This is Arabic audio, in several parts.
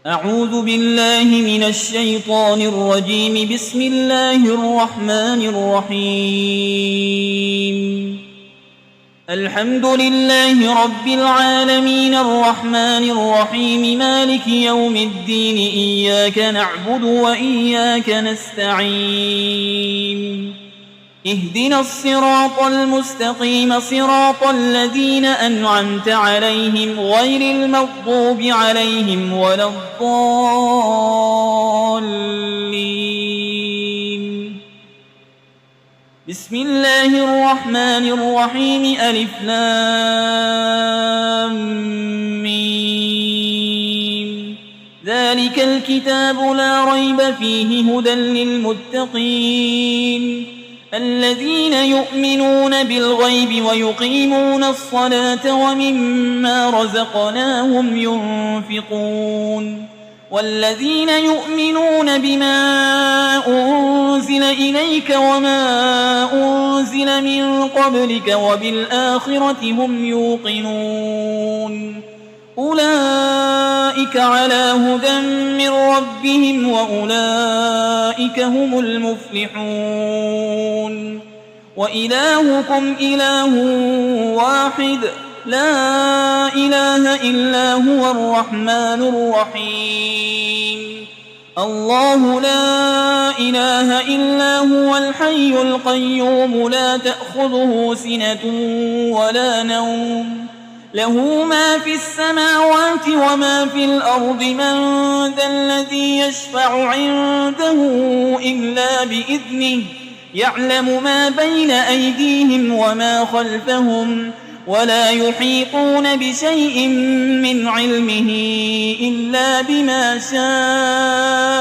أعوذ بالله من الشيطان الرجيم. بسم الله الرحمن الرحيم. الحمد لله رب العالمين الرحمن الرحيم مالك يوم الدين. إياك نعبد وإياك نستعين. اهدنا الصراط المستقيم صراط الذين أنعمت عليهم غير المغضوب عليهم ولا الضالين. بسم الله الرحمن الرحيم. ألف لام ميم. ذلك الكتاب لا ريب فيه هدى للمتقين الذين يؤمنون بالغيب ويقيمون الصلاة ومما رزقناهم ينفقون والذين يؤمنون بما أنزل إليك وما أنزل من قبلك وبالآخرة هم يوقنون أولئك على هدى من ربهم وأولئك هم المفلحون. وإلهكم إله واحد لا إله إلا هو الرحمن الرحيم. الله لا إله إلا هو الحي القيوم لا تأخذه سنة ولا نوم له ما في السماوات وما في الأرض. من ذا الذي يشفع عنده إلا بإذنه يعلم ما بين أيديهم وما خلفهم ولا يحيطون بشيء من علمه إلا بما شاء.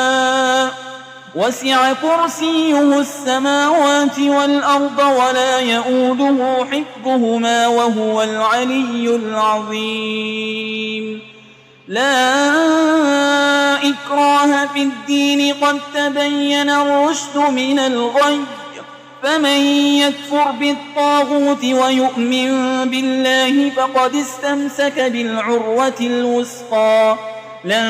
وسع كرسيه السماوات والأرض ولا يؤوده حفظهما وهو العلي العظيم. لا إكراه في الدين قد تبين الرشد من الغي. فمن يكفر بالطاغوت ويؤمن بالله فقد استمسك بالعروة الوثقى لا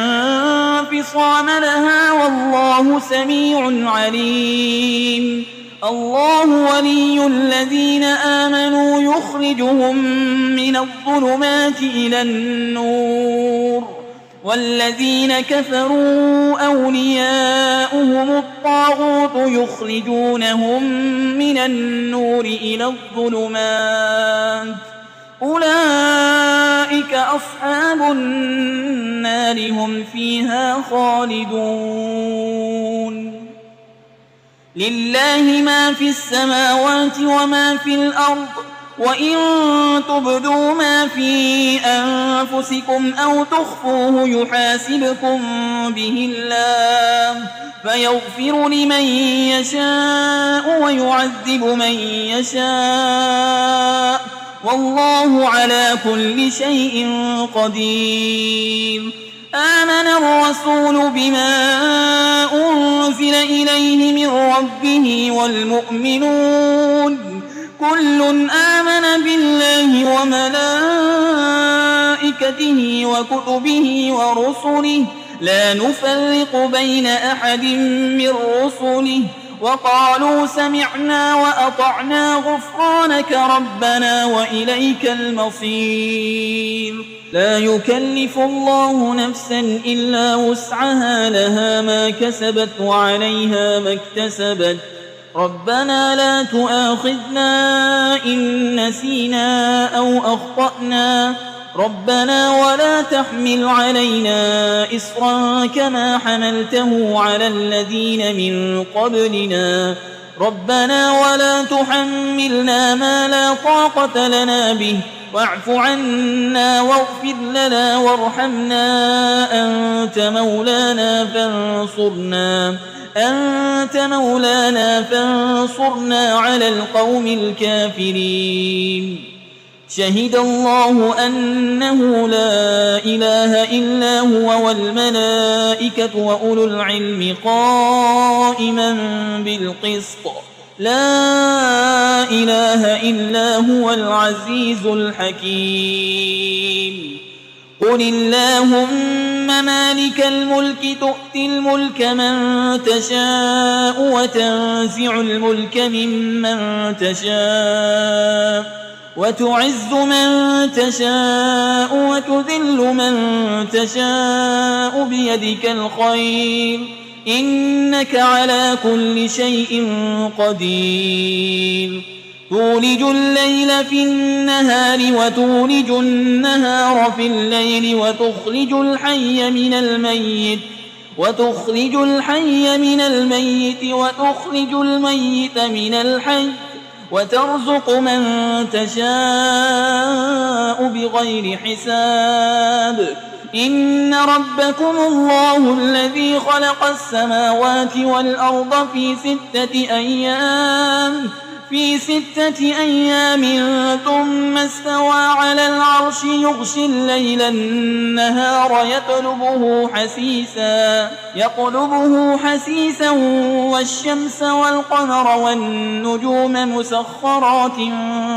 انفصام لها والله سميع عليم. الله ولي الذين آمنوا يخرجهم من الظلمات إلى النور والذين كفروا أولياؤهم الطاغوت يخرجونهم من النور إلى الظلمات أولئك أصحاب النار هم فيها خالدون. لله ما في السماوات وما في الأرض وإن تبدوا ما في أنفسكم أو تخفوه يحاسبكم به الله فيغفر لمن يشاء ويعذب من يشاء والله على كل شيء قدير. آمن الرسول بما أنزل إليه من ربه والمؤمنون كل آمن بالله وملائكته وكتبه ورسله لا نفرق بين أحد من رسله وقالوا سمعنا وأطعنا غفرانك ربنا وإليك المصير. لا يكلف الله نفسا إلا وسعها لها ما كسبت وعليها ما اكتسبت. ربنا لا تؤاخذنا إن نسينا أو أخطأنا ربنا ولا تحمل علينا إصرا كما حملته على الذين من قبلنا ربنا ولا تحملنا ما لا طاقة لنا به واعف عنا واغفر لنا وارحمنا أنت مولانا فانصرنا على القوم الكافرين. شهد الله أنه لا إله إلا هو والملائكة وأولو العلم قائما بالقسط لا إله إلا هو العزيز الحكيم. قل اللهم مالك الملك تؤتي الملك من تشاء وتنزع الملك ممن تشاء وتعز من تشاء وتذل من تشاء بيدك الخير إنك على كل شيء قدير تولج الليل في النهار وتولج النهار في الليل وتخرج الحي من الميت وتخرج الميت من الحي وترزق من تشاء بغير حساب إن ربكم الله الذي خلق السماوات والأرض في 6 أيام ثم استوى على العرش يغشي الليل النهار يطلبه حسيسا والشمس والقمر والنجوم مسخرات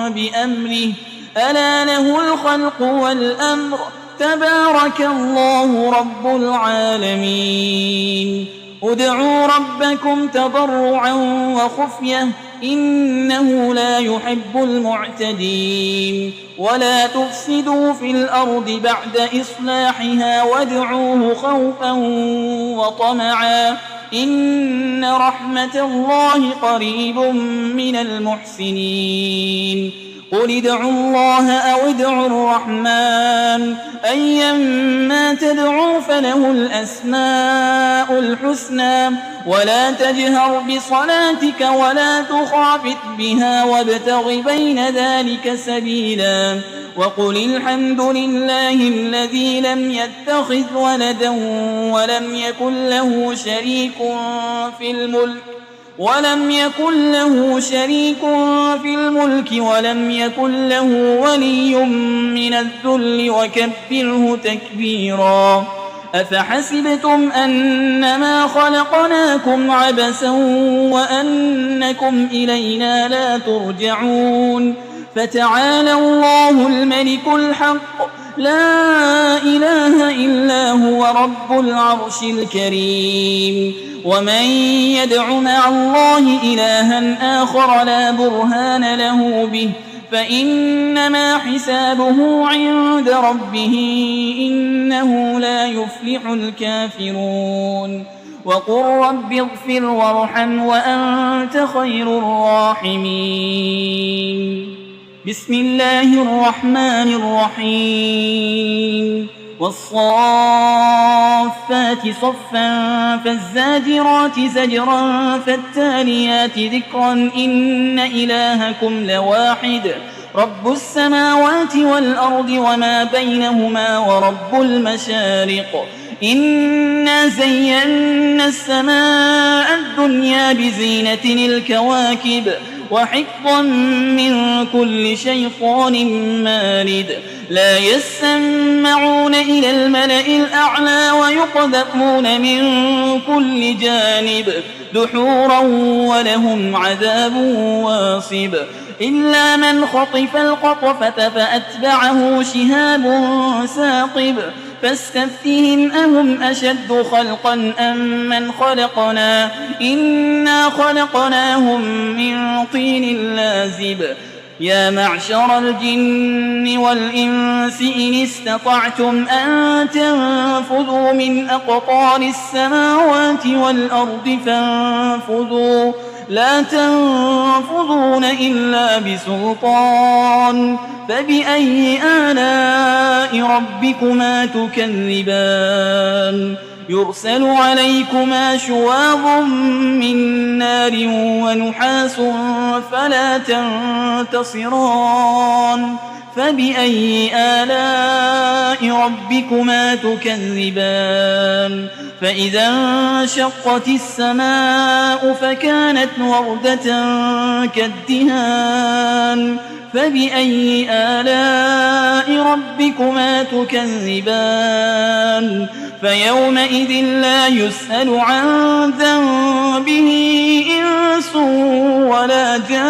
بأمره ألا له الخلق والأمر تبارك الله رب العالمين ادعوا ربكم تضرعا وخفية إنه لا يحب المعتدين ولا تفسدوا في الأرض بعد إصلاحها وادعوه خوفا وطمعا إن رحمة الله قريب من المحسنين قل ادعوا الله أو ادعوا الرحمن أيما تدعوا فله الأسماء الحسنى ولا تجهر بصلاتك ولا تخافت بها وابتغ بين ذلك سبيلا وقل الحمد لله الذي لم يتخذ ولدا ولم يكن له شريك في الملك ولم يكن له ولي من الذل وكبره تكبيرا أفحسبتم أنما خلقناكم عبثا وأنكم إلينا لا ترجعون فتعالى الله الملك الحق لا إله إلا هو رب العرش الكريم ومن يدع مع الله إلها آخر لا برهان له به فإنما حسابه عند ربه إنه لا يفلح الكافرون وقل رب اغفر وارحم وأنت خير الراحمين بسم الله الرحمن الرحيم والصافات صفا فالزاجرات زجرا فالتاليات ذكرا إن إلهكم لواحد رب السماوات والأرض وما بينهما ورب المشارق إنا زينا السماء الدنيا بزينة الكواكب وحفظا من كل شيطان مارد لا يسمعون إلى الملأ الأعلى ويقذفون من كل جانب دحورا ولهم عذاب واصب إلا من خطف الخطفة فأتبعه شهاب ثاقب فاستفتهم أهم أشد خلقا أم من خلقنا إنا خلقناهم من طين لازب يا معشر الجن والإنس إن استطعتم أن تنفذوا من أقطار السماوات والأرض فانفذوا لا تنفذون إلا بسلطان فبأي آلاء ربكما تكذبان يرسل عليكما شواظ من نار ونحاس فلا تنتصران فبأي آلاء ربكما تكذبان فإذا انشقت السماء فكانت وردة كالدهان فبأي آلاء ربكما تكذبان فيومئذ لا يسأل عن ذنبه إنس ولا جان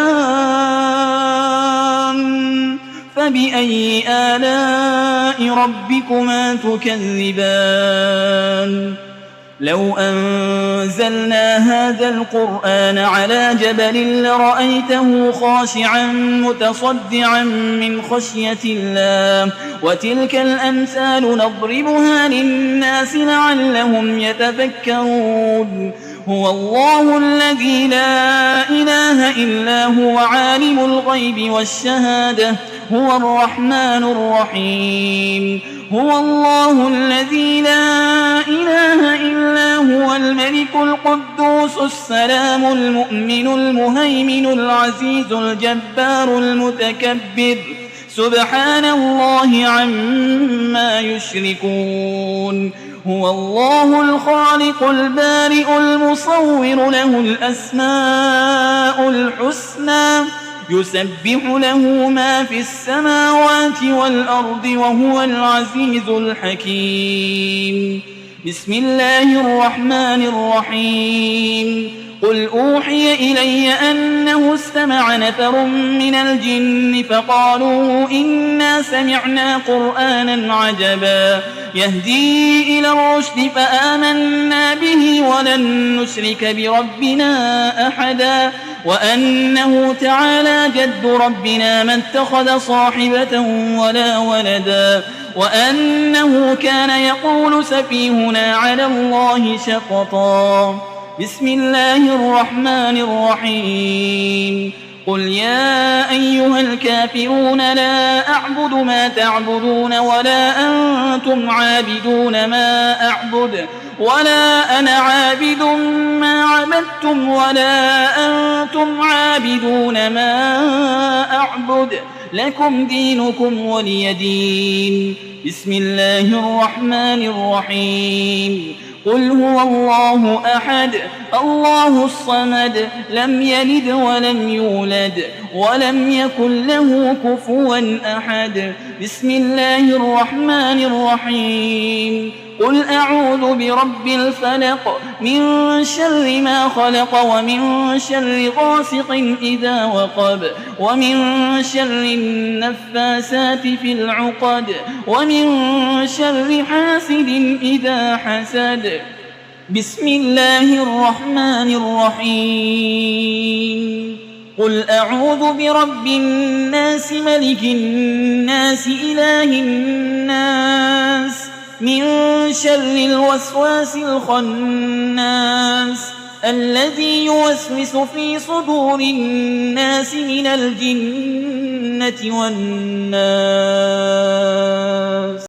فبأي آلاء ربكما تكذبان لو أنزلنا هذا القرآن على جبل لرأيته خاشعا متصدعا من خشية الله وتلك الأمثال نضربها للناس لعلهم يتفكرون هو الله الذي لا إله إلا هو عالم الغيب والشهادة هو الرحمن الرحيم هو الله الذي لا إله إلا هو الملك القدوس السلام المؤمن المهيمن العزيز الجبار المتكبر سبحان الله عما يشركون هو الله الخالق البارئ المصور له الأسماء الحسنى يسبح له ما في السماوات والأرض وهو العزيز الحكيم بسم الله الرحمن الرحيم قل أوحي إلي أنه استمع نفر من الجن فقالوا إنا سمعنا قرآنا عجبا يهدي إلى الرشد فآمنا به ولن نشرك بربنا أحدا وأنه تعالى جد ربنا ما اتخذ صاحبة ولا ولدا وأنه كان يقول سفيهنا على الله شططا بسم الله الرحمن الرحيم قل يا أيها الكافرون لا أعبد ما تعبدون ولا أنتم عابدون ما أعبد ولا أنا عابد ما عبدتم ولا أنتم عابدون ما أعبد لكم دينكم ولي دين بسم الله الرحمن الرحيم قل هو الله أحد الله الصمد لم يلد ولم يولد ولم يكن له كفوا أحد بسم الله الرحمن الرحيم قل أعوذ برب الفلق من شر ما خلق ومن شر غاسق إذا وقب ومن شر النفاسات في العقد ومن شر حاسد إذا حسد بسم الله الرحمن الرحيم قل أعوذ برب الناس ملك الناس إله الناس من شر الوسواس الخناس الذي يوسوس في صدور الناس من الجنة والناس